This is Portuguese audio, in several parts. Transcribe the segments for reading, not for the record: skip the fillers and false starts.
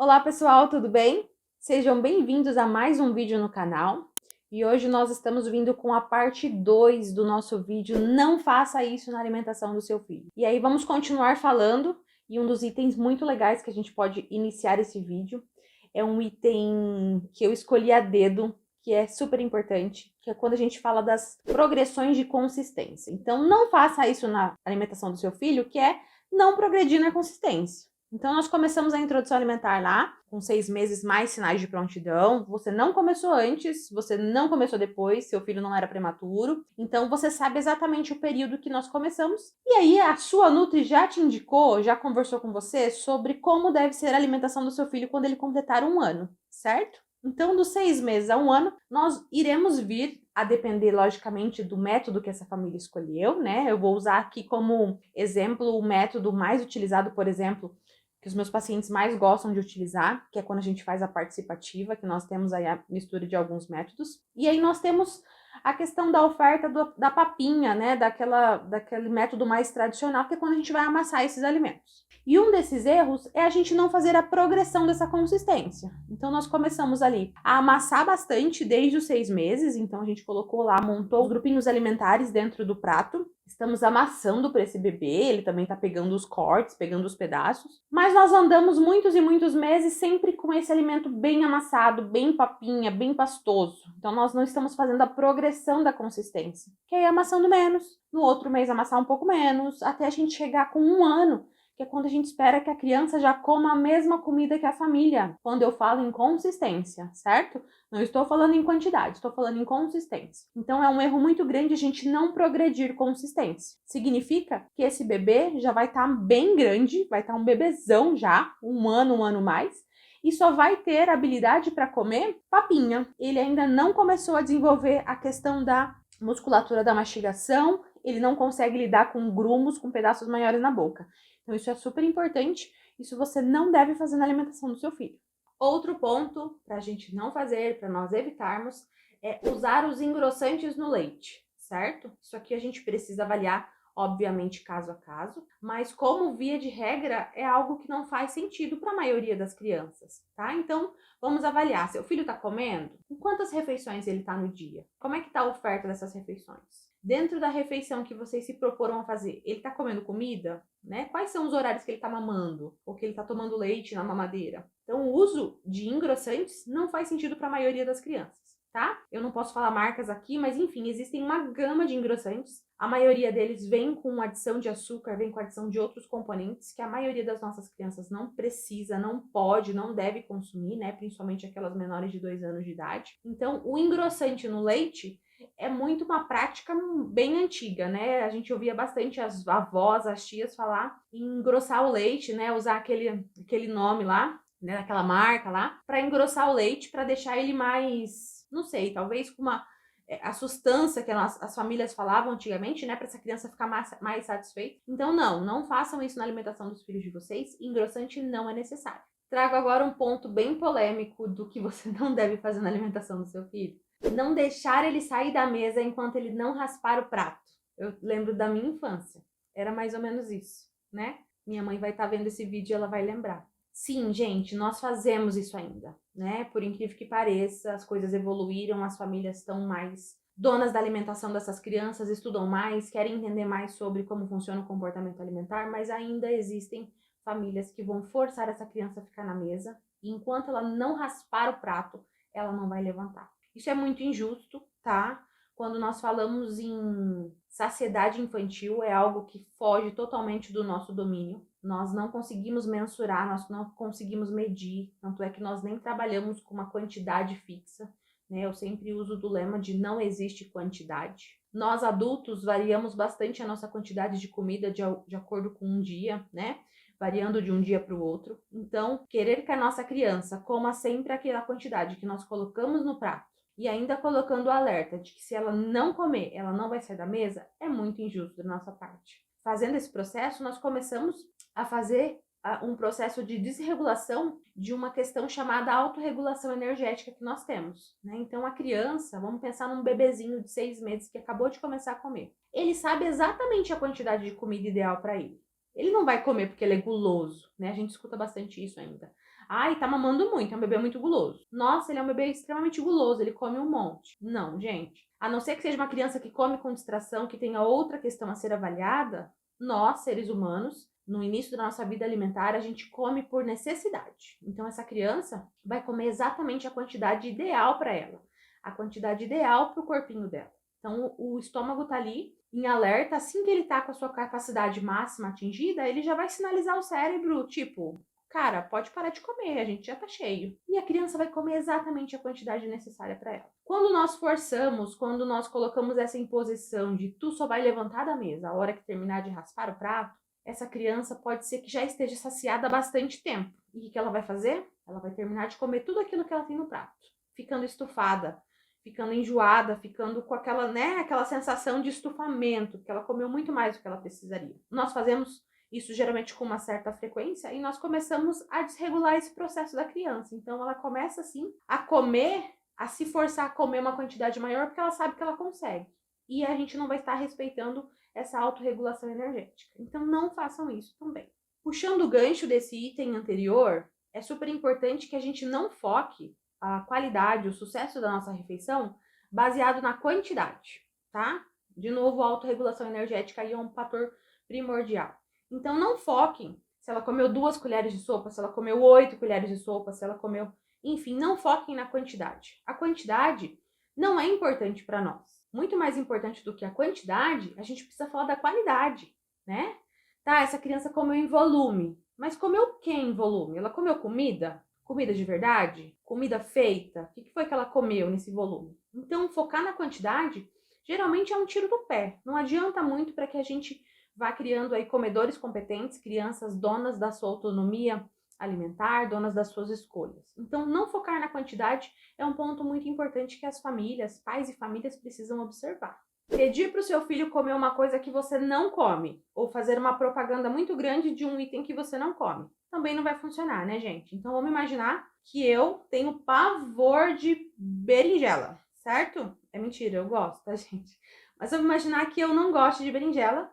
Olá pessoal, tudo bem? Sejam bem-vindos a mais um vídeo no canal. E hoje nós estamos vindo com a parte 2 do nosso vídeo Não faça isso na alimentação do seu filho. E aí vamos continuar falando, e um dos itens muito legais que a gente pode iniciar esse vídeo é um item que eu escolhi a dedo, que é super importante, que é quando a gente fala das progressões de consistência. Então não faça isso na alimentação do seu filho, que é não progredir na consistência. Então, nós começamos a introdução alimentar lá, com 6 meses mais sinais de prontidão. Você não começou antes, você não começou depois, seu filho não era prematuro. Então, você sabe exatamente o período que nós começamos. E aí, a sua Nutri já te indicou, já conversou com você sobre como deve ser a alimentação do seu filho quando ele completar 1 ano, certo? Então, dos 6 meses a 1 ano, nós iremos vir a depender, logicamente, do método que essa família escolheu, né? Eu vou usar aqui como exemplo o método mais utilizado, por exemplo, que os meus pacientes mais gostam de utilizar, que é quando a gente faz a participativa, que nós temos aí a mistura de alguns métodos. E aí nós temos a questão da oferta da papinha, né, daquele método mais tradicional, que é quando a gente vai amassar esses alimentos. E um desses erros é a gente não fazer a progressão dessa consistência. Então, nós começamos ali a amassar bastante desde os 6 meses. Então, a gente colocou lá, montou os grupinhos alimentares dentro do prato. Estamos amassando para esse bebê, ele também tá pegando os cortes, pegando os pedaços. Mas nós andamos muitos e muitos meses sempre com esse alimento bem amassado, bem papinha, bem pastoso. Então, nós não estamos fazendo a progressão da consistência. Que é amassando menos, no outro mês amassar um pouco menos, até a gente chegar com 1 ano, que é quando a gente espera que a criança já coma a mesma comida que a família. Quando eu falo em consistência, certo? Não estou falando em quantidade, estou falando em consistência. Então, é um erro muito grande a gente não progredir consistência. Significa que esse bebê já vai estar bem grande, vai estar um bebezão já, 1 ano mais, e só vai ter habilidade para comer papinha. Ele ainda não começou a desenvolver a questão da musculatura da mastigação, ele não consegue lidar com grumos, com pedaços maiores na boca. Então, isso é super importante. Isso você não deve fazer na alimentação do seu filho. Outro ponto para a gente não fazer, para nós evitarmos, é usar os engrossantes no leite, certo? Isso aqui a gente precisa avaliar, obviamente, caso a caso, mas como via de regra, é algo que não faz sentido para a maioria das crianças, tá? Então, vamos avaliar. Seu filho está comendo? Em quantas refeições ele está no dia? Como é que está a oferta dessas refeições? Dentro da refeição que vocês se proporam a fazer, ele tá comendo comida, né? Quais são os horários que ele tá mamando? Ou que ele tá tomando leite na mamadeira? Então, o uso de engrossantes não faz sentido para a maioria das crianças, tá? Eu não posso falar marcas aqui, mas enfim, existem uma gama de engrossantes. A maioria deles vem com adição de açúcar, vem com adição de outros componentes que a maioria das nossas crianças não precisa, não pode, não deve consumir, né? Principalmente aquelas menores de 2 anos de idade. Então, o engrossante no leite é muito uma prática bem antiga, né? A gente ouvia bastante as avós, as tias falar em engrossar o leite, né? Usar aquele nome lá, né? Aquela marca lá, para engrossar o leite, para deixar ele mais, não sei, talvez com a sustância que as famílias falavam antigamente, né? Para essa criança ficar mais satisfeita. Então, não façam isso na alimentação dos filhos de vocês. Engrossante não é necessário. Trago agora um ponto bem polêmico do que você não deve fazer na alimentação do seu filho. Não deixar ele sair da mesa enquanto ele não raspar o prato. Eu lembro da minha infância. Era mais ou menos isso, né? Minha mãe vai estar vendo esse vídeo e ela vai lembrar. Sim, gente, nós fazemos isso ainda, né? Por incrível que pareça, as coisas evoluíram, as famílias estão mais donas da alimentação dessas crianças, estudam mais, querem entender mais sobre como funciona o comportamento alimentar, mas ainda existem famílias que vão forçar essa criança a ficar na mesa e enquanto ela não raspar o prato, ela não vai levantar. Isso é muito injusto, tá? Quando nós falamos em saciedade infantil, é algo que foge totalmente do nosso domínio. Nós não conseguimos mensurar, nós não conseguimos medir, tanto é que nós nem trabalhamos com uma quantidade fixa, né? Eu sempre uso do lema de não existe quantidade. Nós adultos variamos bastante a nossa quantidade de comida de acordo com um dia, né? Variando de um dia para o outro. Então, querer que a nossa criança coma sempre aquela quantidade que nós colocamos no prato, e ainda colocando o alerta de que se ela não comer, ela não vai sair da mesa, é muito injusto da nossa parte. Fazendo esse processo, nós começamos a fazer um processo de desregulação de uma questão chamada autorregulação energética que nós temos, né? Então, a criança, vamos pensar num bebezinho de 6 meses que acabou de começar a comer. Ele sabe exatamente a quantidade de comida ideal para ele. Ele não vai comer porque ele é guloso, né? A gente escuta bastante isso ainda. Ai, tá mamando muito, é um bebê muito guloso. Nossa, ele é um bebê extremamente guloso, ele come um monte. Não, gente. A não ser que seja uma criança que come com distração, que tenha outra questão a ser avaliada, nós, seres humanos, no início da nossa vida alimentar, a gente come por necessidade. Então, essa criança vai comer exatamente a quantidade ideal para ela, a quantidade ideal para o corpinho dela. Então, o estômago tá ali em alerta, assim que ele tá com a sua capacidade máxima atingida, ele já vai sinalizar ao cérebro, tipo, cara, pode parar de comer, a gente já tá cheio. E a criança vai comer exatamente a quantidade necessária para ela. Quando nós forçamos, quando nós colocamos essa imposição de tu só vai levantar da mesa a hora que terminar de raspar o prato, essa criança pode ser que já esteja saciada há bastante tempo. E o que ela vai fazer? Ela vai terminar de comer tudo aquilo que ela tem no prato, ficando estufada, ficando enjoada, ficando com aquela, aquela sensação de estufamento, que ela comeu muito mais do que ela precisaria. Nós fazemos isso geralmente com uma certa frequência e nós começamos a desregular esse processo da criança. Então ela começa assim a comer, a se forçar a comer uma quantidade maior porque ela sabe que ela consegue. E a gente não vai estar respeitando essa autorregulação energética. Então não façam isso também. Puxando o gancho desse item anterior, é super importante que a gente não foque a qualidade, o sucesso da nossa refeição baseado na quantidade, tá? De novo, a autorregulação energética aí é um fator primordial. Então, não foquem se ela comeu 2 colheres de sopa, se ela comeu 8 colheres de sopa, se ela comeu... Enfim, não foquem na quantidade. A quantidade não é importante para nós. Muito mais importante do que a quantidade, a gente precisa falar da qualidade, né? Tá, essa criança comeu em volume. Mas comeu o que em volume? Ela comeu comida? Comida de verdade? Comida feita? O que foi que ela comeu nesse volume? Então, focar na quantidade geralmente é um tiro do pé. Não adianta muito para que a gente vá criando aí comedores competentes, crianças donas da sua autonomia alimentar, donas das suas escolhas. Então, não focar na quantidade é um ponto muito importante que as famílias, pais e famílias precisam observar. Pedir para o seu filho comer uma coisa que você não come, ou fazer uma propaganda muito grande de um item que você não come, também não vai funcionar, né, gente? Então, vamos imaginar que eu tenho pavor de berinjela, certo? É mentira, eu gosto, tá, gente? Mas vamos imaginar que eu não gosto de berinjela.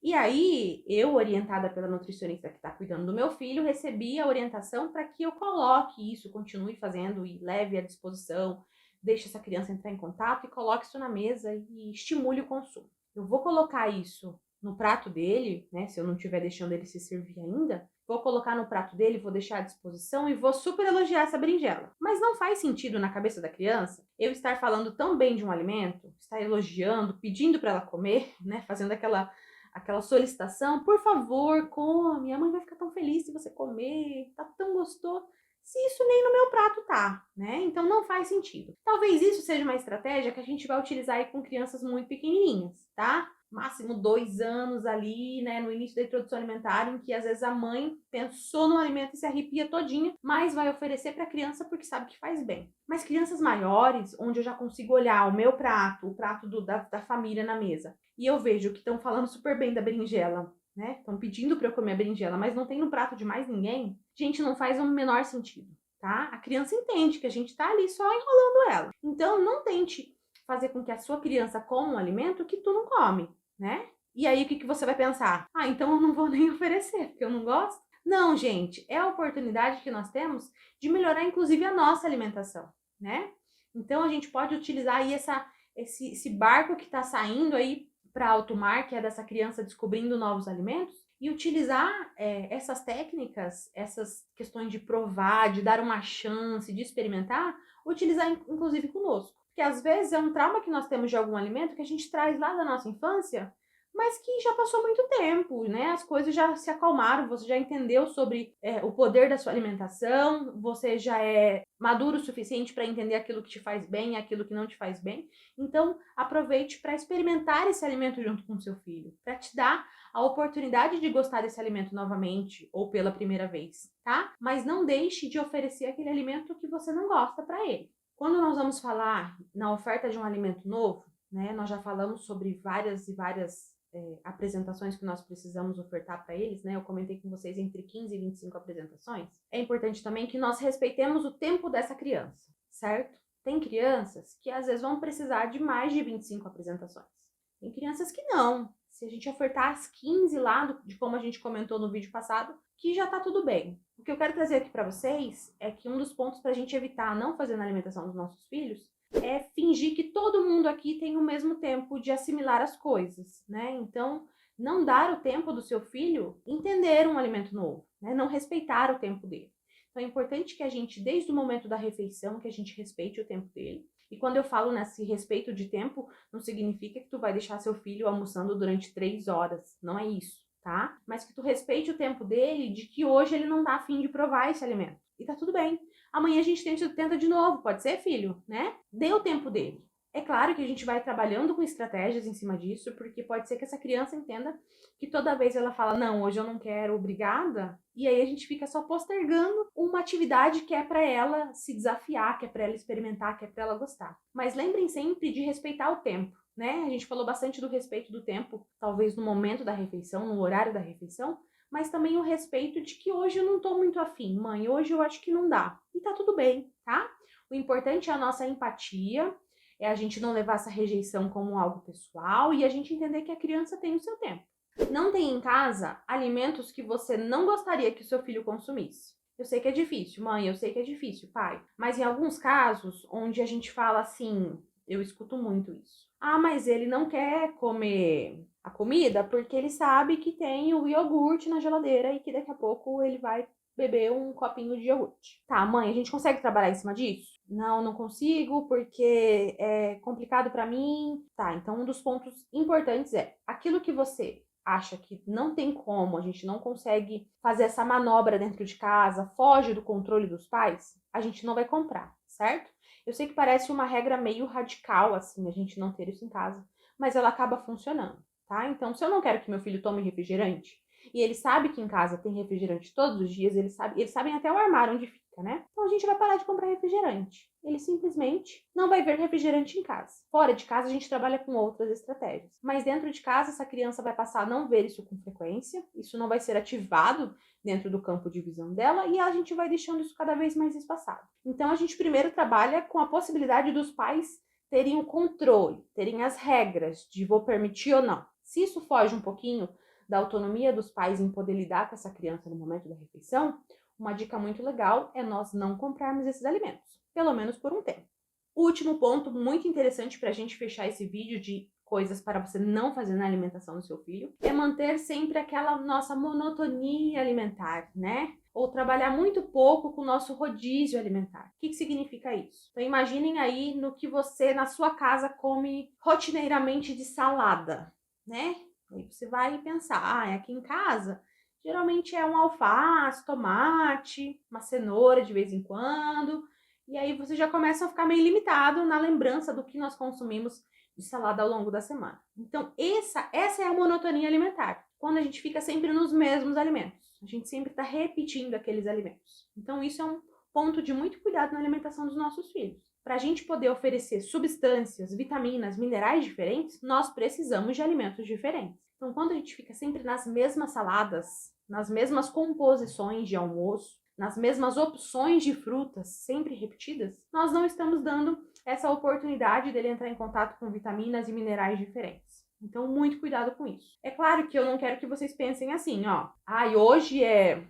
E aí, eu, orientada pela nutricionista que está cuidando do meu filho, recebi a orientação para que eu coloque isso, continue fazendo e leve à disposição, deixe essa criança entrar em contato e coloque isso na mesa e estimule o consumo. Eu vou colocar isso no prato dele, né, se eu não estiver deixando ele se servir ainda, vou colocar no prato dele, vou deixar à disposição e vou super elogiar essa berinjela. Mas não faz sentido na cabeça da criança eu estar falando tão bem de um alimento, estar elogiando, pedindo para ela comer, né, fazendo aquela solicitação, por favor, come, a mãe vai ficar tão feliz se você comer, tá tão gostoso, se isso nem no meu prato tá, né? Então não faz sentido. Talvez isso seja uma estratégia que a gente vai utilizar aí com crianças muito pequenininhas, tá? Máximo 2 anos ali, né, no início da introdução alimentar, em que às vezes a mãe pensou no alimento e se arrepia todinha, mas vai oferecer para a criança porque sabe que faz bem. Mas crianças maiores, onde eu já consigo olhar o meu prato, o prato da família na mesa, e eu vejo que estão falando super bem da berinjela, né? Estão pedindo para eu comer a berinjela, mas não tem no prato de mais ninguém. Gente, não faz o menor sentido, tá? A criança entende que a gente tá ali só enrolando ela. Então, não tente fazer com que a sua criança coma um alimento que tu não come, né? E aí, o que você vai pensar? Ah, então eu não vou nem oferecer, porque eu não gosto? Não, gente, é a oportunidade que nós temos de melhorar, inclusive, a nossa alimentação, né? Então, a gente pode utilizar aí esse barco que tá saindo aí para alto mar, que é dessa criança descobrindo novos alimentos, e utilizar essas técnicas, essas questões de provar, de dar uma chance, de experimentar, utilizar inclusive conosco. Porque às vezes é um trauma que nós temos de algum alimento que a gente traz lá da nossa infância, mas que já passou muito tempo, né? As coisas já se acalmaram, você já entendeu sobre o poder da sua alimentação, você já é maduro o suficiente para entender aquilo que te faz bem e aquilo que não te faz bem. Então, aproveite para experimentar esse alimento junto com seu filho, para te dar a oportunidade de gostar desse alimento novamente ou pela primeira vez, tá? Mas não deixe de oferecer aquele alimento que você não gosta para ele. Quando nós vamos falar na oferta de um alimento novo, né, nós já falamos sobre várias e várias apresentações que nós precisamos ofertar para eles, né? Eu comentei com vocês entre 15 e 25 apresentações. É importante também que nós respeitemos o tempo dessa criança, certo? Tem crianças que às vezes vão precisar de mais de 25 apresentações. Tem crianças que não. se a gente ofertar as 15 lá, de como a gente comentou no vídeo passado, que já tá tudo bem. O que eu quero trazer aqui pra vocês é que um dos pontos pra gente evitar não fazer na alimentação dos nossos filhos é fingir que todo mundo aqui tem o mesmo tempo de assimilar as coisas, né? Então, não dar o tempo do seu filho entender um alimento novo, né? Não respeitar o tempo dele. Então, é importante que a gente, desde o momento da refeição, que a gente respeite o tempo dele. E quando eu falo nesse respeito de tempo, não significa que tu vai deixar seu filho almoçando durante 3 horas. Não é isso, tá? Mas que tu respeite o tempo dele, de que hoje ele não tá afim de provar esse alimento. E tá tudo bem. Amanhã a gente tenta de novo, pode ser, filho, né? Dê o tempo dele. É claro que a gente vai trabalhando com estratégias em cima disso, porque pode ser que essa criança entenda que toda vez ela fala, não, hoje eu não quero, obrigada, e aí a gente fica só postergando uma atividade que é para ela se desafiar, que é para ela experimentar, que é para ela gostar. Mas lembrem sempre de respeitar o tempo, né? A gente falou bastante do respeito do tempo, talvez no momento da refeição, no horário da refeição, mas também o respeito de que hoje eu não tô muito afim, mãe, hoje eu acho que não dá. E tá tudo bem, tá? O importante é a nossa empatia, é a gente não levar essa rejeição como algo pessoal e a gente entender que a criança tem o seu tempo. Não tem em casa alimentos que você não gostaria que o seu filho consumisse. Eu sei que é difícil, mãe, eu sei que é difícil, pai. Mas em alguns casos, onde a gente fala assim, eu escuto muito isso. Ah, mas ele não quer comer a comida porque ele sabe que tem o iogurte na geladeira e que daqui a pouco ele vai beber um copinho de iogurte. Tá, mãe, a gente consegue trabalhar em cima disso? Não, não consigo porque é complicado pra mim. Tá, então um dos pontos importantes é aquilo que você acha que não tem como, a gente não consegue fazer essa manobra dentro de casa, foge do controle dos pais, a gente não vai comprar, certo? Eu sei que parece uma regra meio radical, assim, a gente não ter isso em casa, mas ela acaba funcionando, tá? Então, se eu não quero que meu filho tome refrigerante, e ele sabe que em casa tem refrigerante todos os dias, eles sabem até o armário onde fica, né? Então a gente vai parar de comprar refrigerante. Ele simplesmente não vai ver refrigerante em casa. Fora de casa a gente trabalha com outras estratégias. Mas dentro de casa essa criança vai passar a não ver isso com frequência, isso não vai ser ativado dentro do campo de visão dela e a gente vai deixando isso cada vez mais espaçado. Então a gente primeiro trabalha com a possibilidade dos pais terem o controle, terem as regras de vou permitir ou não. Se isso foge um pouquinho da autonomia dos pais em poder lidar com essa criança no momento da refeição, uma dica muito legal é nós não comprarmos esses alimentos, pelo menos por um tempo. O último ponto muito interessante para a gente fechar esse vídeo de coisas para você não fazer na alimentação do seu filho é manter sempre aquela nossa monotonia alimentar, né? Ou trabalhar muito pouco com o nosso rodízio alimentar. O que significa isso? Então imaginem aí no que você na sua casa come rotineiramente de salada, né? Aí você vai pensar, aqui em casa, geralmente é um alface, tomate, uma cenoura de vez em quando. E aí você já começa a ficar meio limitado na lembrança do que nós consumimos de salada ao longo da semana. Então, essa é a monotonia alimentar. Quando a gente fica sempre nos mesmos alimentos. A gente sempre está repetindo aqueles alimentos. Então, isso é um ponto de muito cuidado na alimentação dos nossos filhos. Para a gente poder oferecer substâncias, vitaminas, minerais diferentes, nós precisamos de alimentos diferentes. Então, quando a gente fica sempre nas mesmas saladas, nas mesmas composições de almoço, nas mesmas opções de frutas sempre repetidas, nós não estamos dando essa oportunidade dele entrar em contato com vitaminas e minerais diferentes. Então, muito cuidado com isso. É claro que eu não quero que vocês pensem assim, ó. Hoje é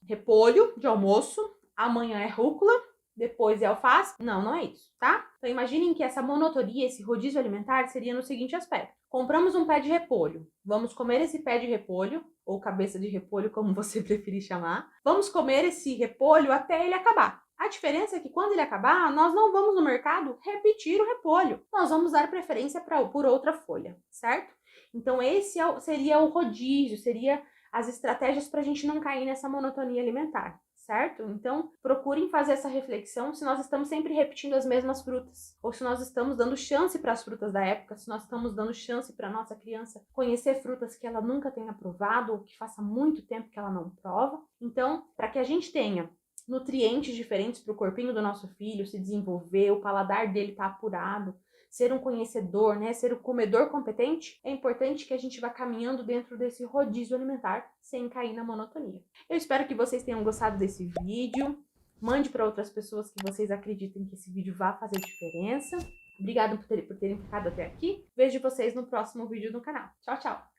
repolho de almoço, amanhã é rúcula, depois é alface. Não, não é isso, tá? Então imaginem que essa monotonia, esse rodízio alimentar seria no seguinte aspecto. Compramos um pé de repolho. Vamos comer esse pé de repolho, ou cabeça de repolho, como você preferir chamar. Vamos comer esse repolho até ele acabar. A diferença é que quando ele acabar, nós não vamos no mercado repetir o repolho. Nós vamos dar preferência por outra folha, certo? Então esse seria o rodízio, seria as estratégias para a gente não cair nessa monotonia alimentar, certo? Então, procurem fazer essa reflexão se nós estamos sempre repetindo as mesmas frutas, ou se nós estamos dando chance para as frutas da época, se nós estamos dando chance para a nossa criança conhecer frutas que ela nunca tenha provado, ou que faça muito tempo que ela não prova. Então, para que a gente tenha nutrientes diferentes para o corpinho do nosso filho se desenvolver, o paladar dele tá apurado, ser um conhecedor, né, ser um comedor competente, é importante que a gente vá caminhando dentro desse rodízio alimentar sem cair na monotonia. Eu espero que vocês tenham gostado desse vídeo. Mande para outras pessoas que vocês acreditem que esse vídeo vai fazer diferença. Obrigada por terem ficado até aqui. Vejo vocês no próximo vídeo no canal. Tchau, tchau!